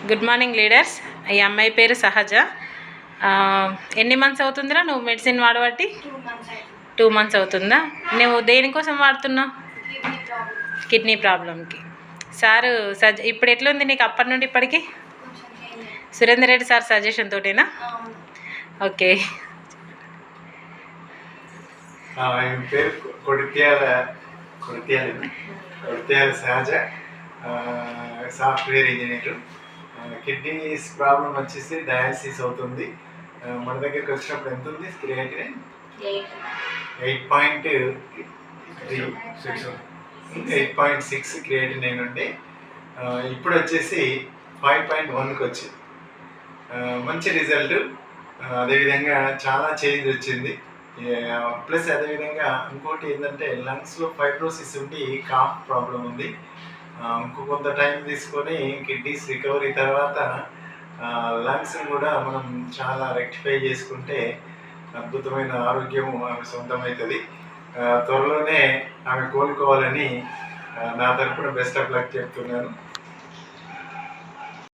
Good morning leaders. ఈ అమ్మాయి పేరు సహజ. ఎన్ని మంత్స్ అవుతుందిరా నువ్వు మెడిసిన్ వాడబట్టి? 2 మంత్స్ అవుతుందా? నువ్వు దేనికోసం వాడుతున్నావు? కిడ్నీ ప్రాబ్లంకి. సారు ఇప్పుడు ఎట్లుంది నీకు అప్పటి నుండి ఇప్పటికి? సురేందర్ రెడ్డి సార్ సజెషన్ తోటేనా? ఓకే. పేరు Koditiyala Sahaja, software engineer. Kidneys problem వచ్చేసి డయాలసిస్ అవుతుంది. మన దగ్గరికి వచ్చినప్పుడు ఎంత ఉంది క్రియేటిన్? 8.6 క్రియేటిన్ ఉండే. ఇప్పుడు వచ్చేసి 5.1కి వచ్చింది. మంచి రిజల్ట్. అదేవిధంగా చాలా చేంజ్ వచ్చింది. ప్లస్ అదేవిధంగా ఇంకోటి ఏంటంటే లంగ్స్లో ఫైబ్రోసిస్ ఉండి కాఫ్ ప్రాబ్లం ఉంది. కొంత టైం తీసుకొని కిడ్నీస్ రికవరీ తర్వాత లంగ్స్ని కూడా మనం చాలా రెక్టిఫై చేసుకుంటే అద్భుతమైన ఆరోగ్యం ఆమె సొంతమవుతుంది. త్వరలోనే ఆమె కోలుకోవాలని నా తరపున బెస్ట్ ఆఫ్ లక్ చెప్తున్నాను.